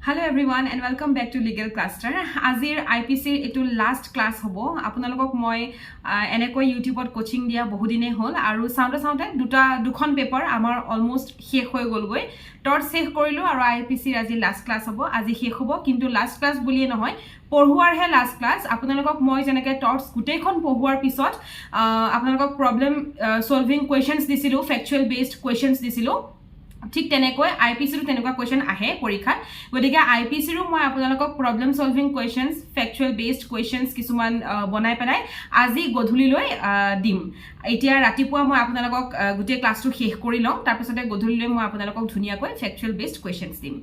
Hello everyone and welcome back to Legal Cluster. Azir IPC etu last class hobo. Apnalokok moi eneko YouTube ot coaching dia bahudine hol aru sound dukhon paper amar almost shekh hoy golgoi. Tot shekh korilu aru IPC aji last class hobo. Aji shekh hobo kintu last class buliye nohoy. পঢ়ুৱাৰ হে last class আপোনালোকক মই জেনেকে torch গুটেইখন পঢ়ুৱাৰ পিছত আপোনালোকক problem solving কোৱেশ্চনছ দিছিলো ফ্যাকচুৱেল based কোৱেশ্চনছ দিছিলো ঠিক তেনেকৈ IPC ৰ তেনেকুৱা কোৱেশ্চন আহে পৰীক্ষাত গতিকে আইপিসি ৰ মই আপোনালোকক প্ৰবলেম সলভিং কোৱেশ্চনছ ফ্যাকচুৱেল বেসড কোৱেশ্চনছ কিছুমান বনাই পেলাই আজি গধুলিলৈ দিম এতিয়া ৰাতিপুৱা মই আপোনালোকক গুটে ক্লাছটো শেষ কৰি লম তাৰ পিছতে গধুলিলৈ মই আপোনালোকক ধুনিয়াকৈ ফ্যাকচুৱেল বেসড কোৱেশ্চনছ দিম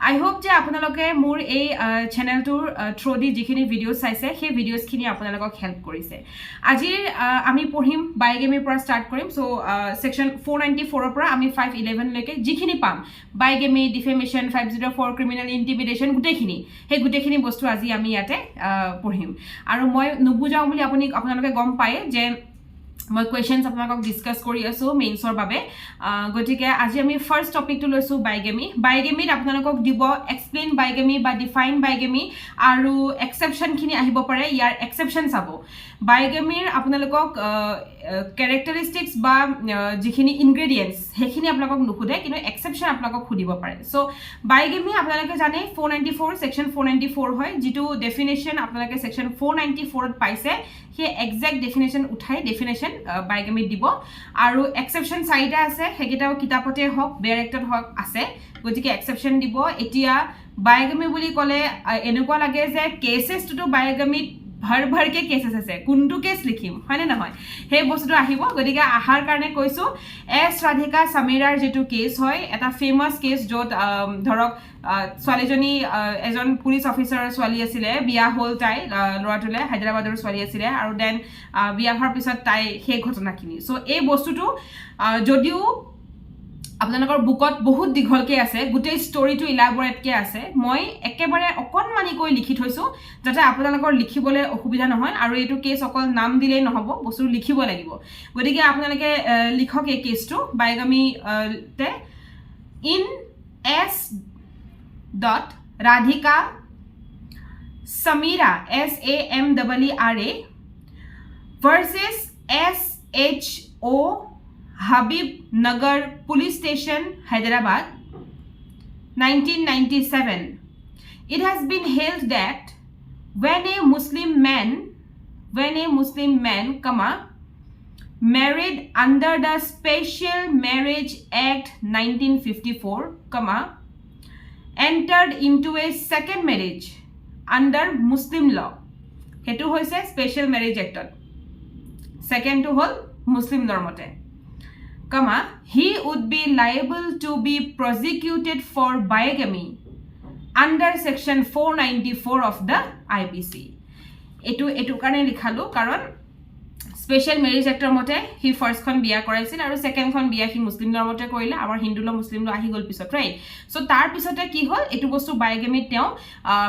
আই হোপ যে আপোনালোকে মোৰ এই চেনেলটোৰ থ্ৰুদি যিখিনি ভিডিঅ চাইছে সেই ভিডিঅছখিনি আপোনালোকক হেল্প কৰিছে আজি আমি পঢ়িম বায়োগেমিৰ পৰা ষ্টাৰ্ট কৰিম সো সেকশন 494 ৰ পৰা আমি 511 লৈকে যিখিনি পাম বায়োগেমি ডিফেমেশন 504 ক্ৰিমিনাল ইন্টিমিডেশন গুটেখিনি বস্তু আজি আমি ইয়াতে পঢ়িম আৰু মই নুবুজাও বুলি আপোনালোকে গম পায় যে মই কোৱেশ্চনছ আপোনালোকক ডিসকাস কৰি আছো মেইনছৰ বাবে গটিকে আজি আমি ফাৰ্স্ট টপিকটো লৈছো বায়োগেমিত আপোনালোকক দিব এক্সপ্লেইন বায়োগেমি বা ডিফাইন বায়োগেমি আৰু এক্সেপশন খিনি আহিব পাৰে ইয়াৰ এক্সেপশন চাব বায়োগেমিৰ আপোনালোকক ক্যাৰেক্টাৰিষ্টিক্স বা যিখিনি ইনগ্ৰেডিয়েন্টস হেখিনি আপোনালোকক নুখুদে কিন্তু এক্সেপশন আপোনালোকক খুদিব পাৰে সো বায়োগেমি আপোনালোকে জানে 494 সেকশন 494 হয় যেটো ডেফিনেশন আপোনালোকে সেকশন 494 ত পাইছে হে এক্সাক্ট ডেফিনেশন উঠাই ডেফিনেশন বায়োগেমি দিব আৰু এক্সেপশন সাইডা আছে হেকিটাও কিতাপতে হক বেয়াৰেক্টত হক আছে গতিকে এক্সেপশন দিব এতিয়া বায়োগেমি বুলি কলে এনেকুৱা লাগে যে কেसेस টু বায়োগেমি भर के केसेस আছে কোনটো কেস লিখিম হয়নে নহয় হে বস্তুটো আহিব গদিকে আহাৰ কাৰণে কৈছো এস ৰাধিকা সামিৰাৰ যেটো কেস হয় এটা ফেমাস কেস যত ধৰক সোৱালিজনী এজন পুলিশ অফিচাৰ সোৱালি আছিল বিয়া হল তাই লৰাটোলে হায়দৰাবাদৰ সোৱালি আছিল আৰু দেন বিয়া হোৱাৰ পিছত তাই হে ঘটনাখিনি সো এই বস্তুটো যদিও আপোনালোকৰ বুকত বহুত দীঘলকে আছে গুটেই ষ্টৰীটো ইলাবৰেটকে আছে মই একেবাৰে অকনমানি কৈ লিখি থৈছো যাতে আপোনালোকৰ লিখিবলৈ অসুবিধা নহয় আৰু এইটো কেস অকল নাম দিলেই নহব বস্তু লিখিব লাগিব গতিকে আপোনালোকে লিখক এই কেসটো বায়োগেমি তে ইন এস ডট Radhika Sameera SAMEERA versus SHO Habib Nagar Police Station, Hyderabad, 1997. It has been held that when a Muslim man, married under the Special Marriage Act 1954, entered into a second marriage under Muslim law. Hetu hoise Special Marriage Act. Second to hol Muslim normote. He would be liable to be prosecuted for biogamy under section 494 of the IPC. Etu kane likhalu karon special marriage act mote he first kon biya koraisil aru second kon biya he muslim lor mote korile amar hindu lo muslim lo ahi gol pisot right so tar pisote ki hol etu bostu biogamy teo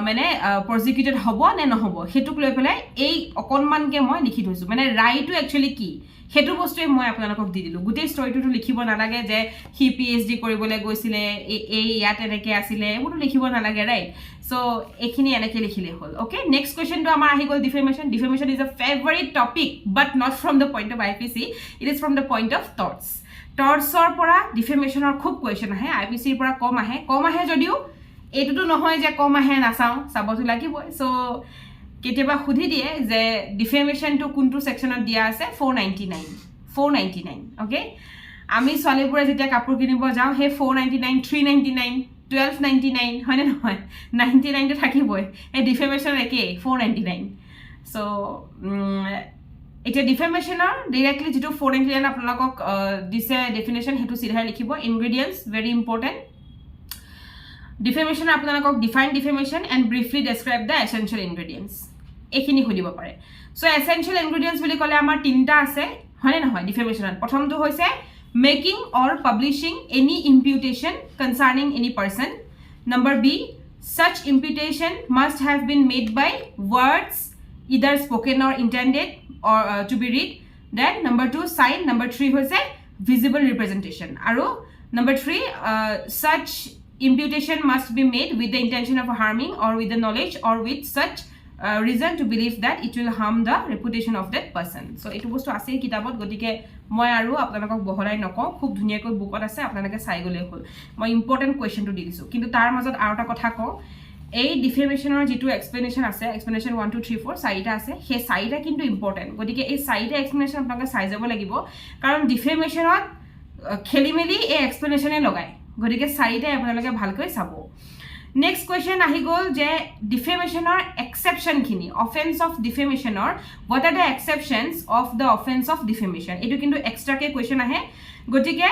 mane prosecuted hobo ne no hobo hetuk loi pelai ei okonman ke moi likhi thoisu mane right to actually ki হেতু বস্তুৱে মই আপোনালোকক দি দিলো গুটেই ষ্টৰীটো লিখিব নালাগে যে হি PhD কৰিবলৈ গৈছিলে এই ইয়াত এনেকে আছিল এবোৰ লিখিব নালাগে ৰাইট সো এখিনি এনেকে লিখিলে হল ওকে নেক্সট কোৱেশ্চনটো আমাৰ আহি গল defamation is a favourite topic but not from the point of IPC it is from the point of tort পৰা ডিফেমেশনৰ খুব কোৱেশ্চন আহে আইপিসিৰ পৰা কম আহে যদিও এটোটো নহয় যে কম আহে নাচাও চাবতো লাগিব সো কেতিয়াবা খুদি দিয়ে যে ডিফেমেশন টু কোনটো সেকশনত দিয়া আছে 499 ওকে আমি সোৱালিপুৰে যেতিয়া কাপোৰ কিনিব যাও হে 499 399 1299 হয়নে নহয় 99 টো থাকিবই এই ডিফেমেশন একে 499 সো এটা ডিফেমেশনৰ ডাইৰেক্টলি যেটো 499 আপোনালোকক দিছে ডেফিনেশন হেতু সিধাই লিখিব ইনগ্ৰেডিয়েন্টস ভেৰি ইম্পৰ্টেন্ট Defamation আপোনালোকক define defamation and briefly describe the essential ingredients এখিনি খুদিব পাৰে সো essential ingredients বুলি কলে আমাৰ তিনটা আছে হয়নে নহয় ডিফেমেশনত প্ৰথমটো হৈছে making or publishing any imputation concerning any person number B such imputation must have been made by words either spoken or intended or to be read then number 2 sign number 3 হৈছে visible representation আৰু number 3 such imputation must be made with the intention of harming or with the knowledge or with such reason to believe that it will harm the reputation of that person. So etu bostu ase kitabot gotike moi aru apnalok boholai noko khub dhuniya koi bookot ase apnalake sai gole hol moi important question to di disu kintu tar majot arota kotha ko এই ডিফেমেশনৰ যেটো explanation আছে explanation 1 2 3 4 চাৰিটা আছে হে চাৰিটা কিন্তু important গতিকে এই চাৰিটা এক্সপ্লেনেশন আপোনাক চাই যাব লাগিব কাৰণ ডিফেমেশনত খেলিমেলি এই এক্সপ্লেনেশনে লগাই গতিকে চাৰিটা আপোনালোকে ভালকৈ চাব নেক্সট কোৱেশ্চন আহি গল যে ডিফেমেশনৰ এক্সেপশন খিনি অফেন্স অফ ডিফেমেশনৰ what are the exceptions of the offense of defamation এটো কিন্তু এক্সট্ৰাকে কোৱেশ্চন আহে গতিকে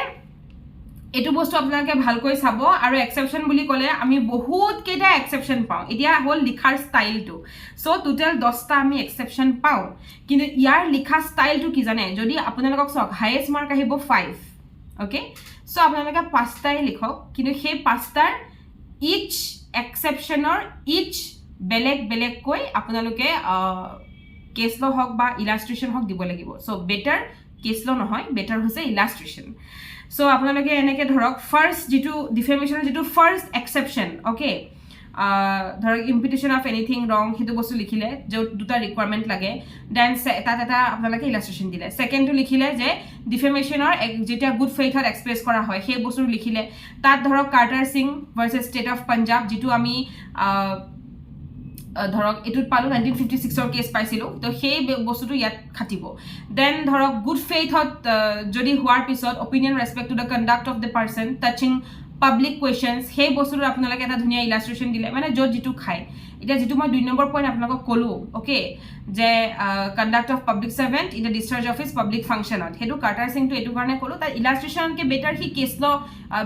এটো বস্তু আপোনালোকে ভালকৈ চাব আৰু এক্সেপশন বুলি ক'লে আমি বহুত কেইটা এক্সেপশন পাও এতিয়া হল লিখাৰ ষ্টাইলটো সো টোটাল 10টা আমি এক্সেপশন পাও কিন্তু ইয়াৰ লিখা ষ্টাইলটো কি জানে যদি আপোনালোকক সক হাইয়েস্ট মাৰ্ক আহিব 5 ওকে সো আপোনালোকে 5টাই লিখক কিন্তু সেই 5টাৰ ইচ এক্সেপশনৰ ইচ বেলেগ বেলেগ কৈ আপোনালোকে কেস ল হক বা ইলাস্ট্ৰেশন হক দিব লাগিব সো বেটাৰ কেস ল নহয় বেটাৰ হৈছে ইলাস্ট্ৰেশন So আপোনালোকে এনেকে ধৰক ফাৰ্স্ট যেটো ডিফেমেশনৰ যেটো ফাৰ্স্ট এক্সেপশন ওকে ধৰক ইম্পিটেশন অফ এনিথিং ৰং হেতু বস্তু লিখিলে যে দুটা ৰিকোয়াৰমেন্ট লাগে দেন এটা আপোনালোকে ইলাস্ট্ৰেশন দিলে সেকেন্ডটো লিখিলে যে ডিফেমেশনৰ যেটা গুড ফেইথত এক্সপ্ৰেছ কৰা হয় সেই বস্তু লিখিলে তাত ধৰক Kartar Singh versus state of Punjab যেটো আমি ধৰক এটুত পালো 1956 ৰ কেস পাইছিলো তো সেই বস্তুটো ইয়াত খাটিব দেন ধৰক গুড ফেইথত যদি হোৱাৰ পিছত opinion respect to the conduct of the person touching public questions সেই বস্তুটো আপোনালোকে এটা ধুনিয়া ইলাস্ট্ৰেশন দিলে মানে যত যেটো খাই এটা যেটো মই 2 নম্বৰ পইণ্ট আপোনালোকক কলো ওকে যে conduct of public servant in the discharge of his public ফাংশনত হেতু কাৰ্টাৰ সিং টো এটো কাৰণে কলো তাৰ ইলাস্ট্ৰেশন কে বেটাৰ হি কেস ল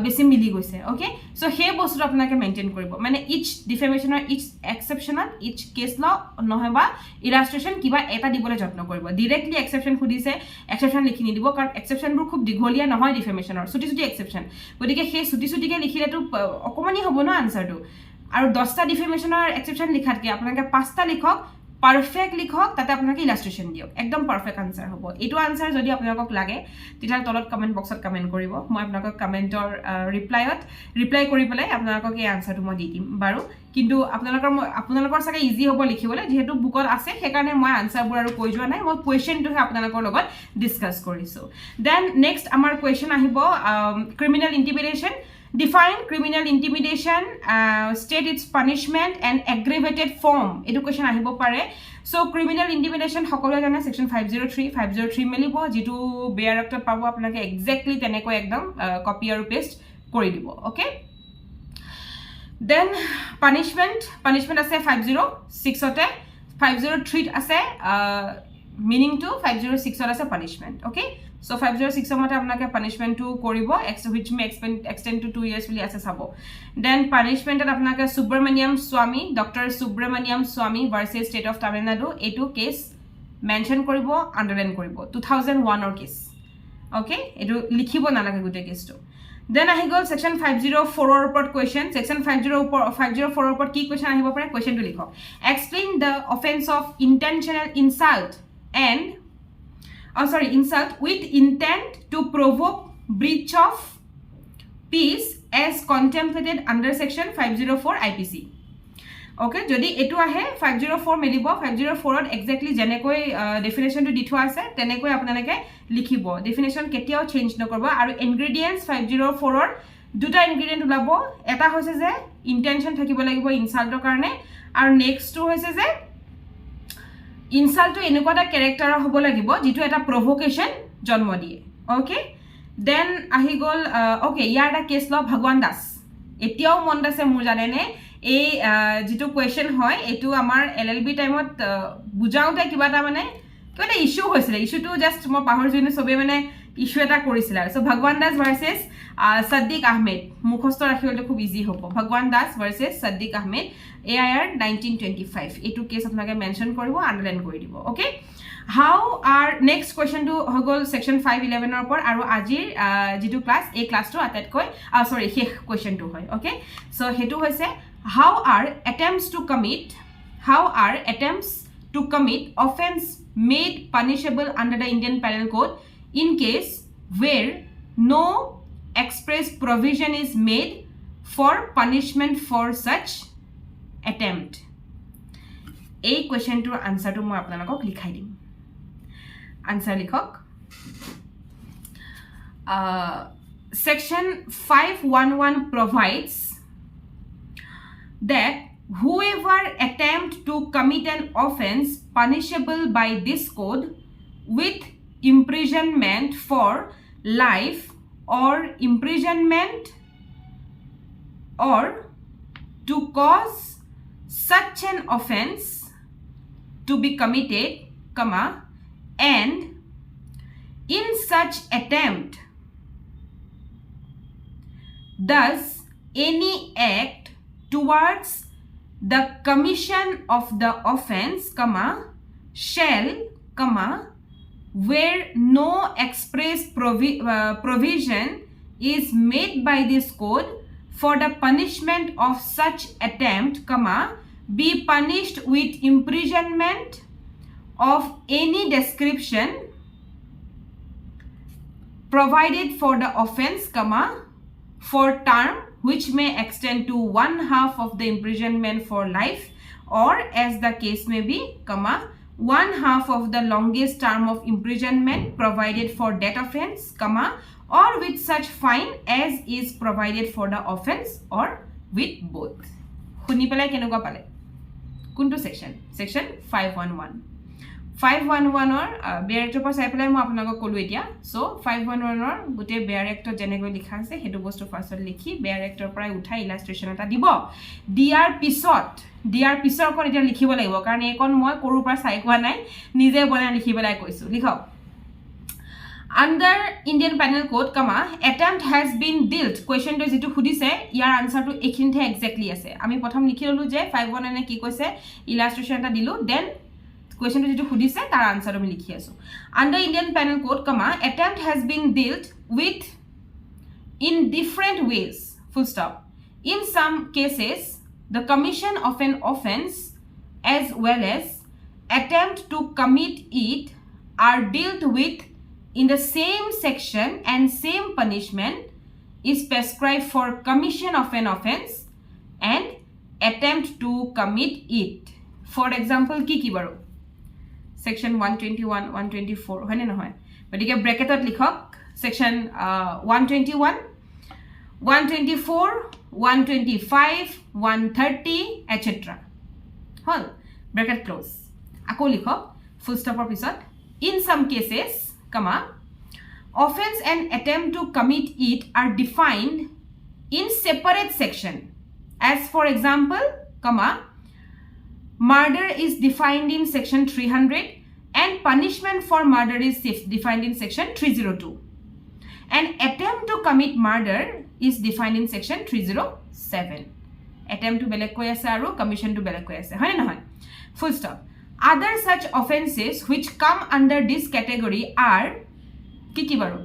বেছি মিলি গৈছে ওকে সো সেই বস্তুটো আপোনালোকে মেইনটেইন কৰিব মানে ইচ ডিফেমেশনৰ ইচ এক্সেপশনত ইচ কেস ল নহবা ইলাস্ট্ৰেশন কিবা এটা দিবলৈ যত্ন কৰিব ডাইৰেক্টলি এক্সেপশন খুদিছে এক্সেপশন লিখি নিদিব কাৰণ এক্সেপশনবোৰ খুব দীঘলীয়া নহয় ডিফেমেশনৰ ছুটি ছুটি এক্সেপশন গতিকে সেই ছুটি ছুটিকে লিখিলেটো অকমানি হ'ব ন আনসাৰটো আৰু 10টা ডিফেমেশনৰ এক্সেপশন লিখাতকে আপোনালোকে 5টা লিখক পাৰফেক্ট লিখক তাতে আপোনালোকে ইলাস্ট্ৰেশন দিয়ক একদম পাৰফেক্ট আনসাৰ হ'ব এটো আনসাৰ যদি আপোনালোকক লাগে তেতিয়া তলত কমেন্ট বক্সত কমেন্ট কৰিব মই আপোনালোকক কমেন্টৰ ৰিপ্লাই কৰি পেলাই আপোনালোকক এই আনসাৰটো মই দি দিম বাৰু কিন্তু আপোনালোকৰ সাকে ইজি হ'ব লিখিবলৈ যেহেতু বুকত আছে সেইকাৰণে মই আনসাৰবোৰ আৰু কৈ যোৱা নাই মই কোৱেশ্চনটোহে আপোনালোকৰ লগত ডিসকাস কৰিছো দেন নেক্সট আমাৰ কোৱেশ্চন আহিব criminal intimidation Define criminal intimidation, state its punishment and aggravated form. Education ahibo pare. So criminal intimidation hokolo jane section 503 melibo jitu bear act pabo apnake exactly teneko ekdom copy aru paste kori dibo okay then punishment ase 506 ote 503 ase meaning to 506 ase punishment okay so 506 mate apnake punishment to koribo which may extend to 2 years বুলি আছে sabo then punishment at apnake Subramaniam Swamy Dr. Subramaniam Swamy versus State of Tamil Nadu etu case mention koribo underline koribo 2001 or case okay etu likhibo nalage gute case to then ahi gol section 504 or report question section 504 report ki question ahibo pare question to likho explain the offense of intentional insult and insult with intent to provoke breach of peace as contemplated under section 504 IPC okay jodi etu ahe 504 melibo 504 ot exactly jenekoi definition to ditho ase tenekoi apnalake likhibo definition ketiao change nokorba aru ingredients 504 or duta ingredient ulabo eta hoise je intention thakibo lagibo insult er karone aru next to hoise je insult to enukoda character hobo lagibo jitu eta provocation jonmo die okay then ahi gol okay yar da case law Bhagwan Das etiao mon dase mur jane ne ei jitu question hoy etu amar LLB time ot bujaute kiba ta mane kone issue hoisile issue to just mo pahor jine sobe mane issue eta korisila so Bhagwan Das versus Siddiq Ahmed mukhostor rakhibole khub easy hobo Bhagwan Das versus Siddiq Ahmed AIR 1925 etu case apnake mention koribo underline kori dibo okay how are next question to hogol section 511 or por aru ajir jitu class a class to atat koi sorry he question to hoy okay so hetu hoise how are attempts to commit offense made punishable under the Indian Penal Code in case where no express provision is made for punishment for such attempt. A question to answer to মই আপোনালোকক লিখাই দিম answer লিখক section 511 provides that whoever attempt to commit an offense punishable by this code with imprisonment for life or imprisonment or to cause such an offense to be committed, comma, and in such attempt does any act towards the commission of the offense, comma, shall, comma, where no express provision is made by this code for the punishment of such attempt, comma, be punished with imprisonment of any description provided for the offense, comma, for term which may extend to 1/2 of the imprisonment for life or as the case may be, comma, 1/2 of the longest term of imprisonment provided for that offense, comma, or with such fine as is provided for the offense or with both. শুনি পেলাই কেনেকুৱা পালে কোনটো section 511 511 ৰ বেয়াৰ actor পৰা চাই পেলাই মই আপোনালোকক ক'লো এতিয়া সো 511 ৰ গুটে বেয়াৰ এক্টৰ যেনেকৈ লিখা আছে হেতু বস্তু ফাৰ্ষ্টত লিখি বেয়াৰ এক্টৰ পৰা উঠাই ইলাষ্ট্ৰেচন এটা দিব দিয়াৰ পিছৰ কোন এটা লিখিব লাগিব কাৰণ এইখন মই কৰু পৰা চাই কোৱা নাই নিজে বনাই লিখিবলৈ কৈছো লিখক under Indian Penal Code, comma, attempt has been dealt. Question to jitu khudise yar answer to ekhinte exactly ase ami prothom likhi lolu je 51 ene ki koise illustration ta dilu then question to jitu khudise tar answer ami likhi asu under Indian Penal Code, comma, attempt has been dealt with in different ways, full stop. In some cases the commission of an offense as well as attempt to commit it are dealt with in the same section and same punishment is prescribed for commission of an offense and attempt to commit it. For example, ki baro section 121 124 hone na hoy bodike bracketot likhok section 121 124 125 130 etc. hol bracket close ako likhok full stop or pisot in some cases, comma, offense and attempt to commit it are defined in separate section. As for example, comma, murder is defined in section 300 and punishment for murder is defined in section 302. And attempt to commit murder is defined in section 307. Attempt to belek koi ase aru commission to belek koi ase. Hoy na hoy. Full stop. Other such offenses which come under this category are ki baro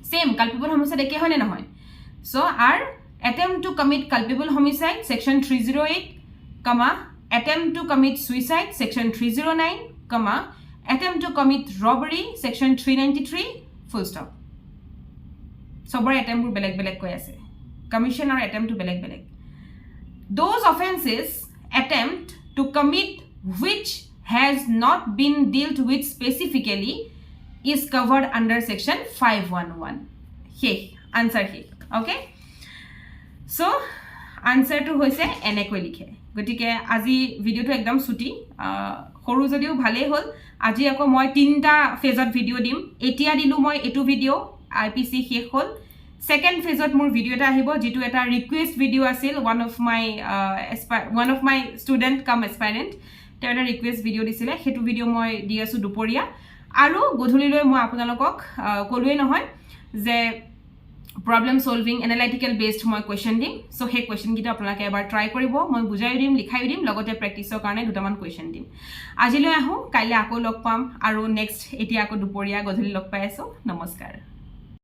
same culpable homicide eke hoy na hoy so are attempt to commit culpable homicide section 308, comma, attempt to commit suicide section 309, comma, attempt to commit robbery section 393, full stop. Sobor attempt to belek koi ase commission or attempt to belek those offenses attempt to commit which has not been dealt with specifically is covered under section 511. Hey, answer he. Okay? So, answer to hoise enekoi likhe. Gotike aji video to ekdam suti. Horu jodiu bhale hol. Aji ako moi 3ta phase ot video dim. Etia dilu moi etu video IPC shekh hol. Second phase ot mur video ta ahibo jitu eta request video asil one of my student come aspirant. Eta request video disile hetu video moi di asu duporia aru godhuli loi moi apunalokok kolue nohoy je problem solving analytical based moi question dim so he question gita apnalake ebar try koribo moi bujai dim likhai dim logote practice or karone dutaman question dim ajiloi ahu kaile ako log pam aru next etia ako duporia godhuli log pai aso namaskar.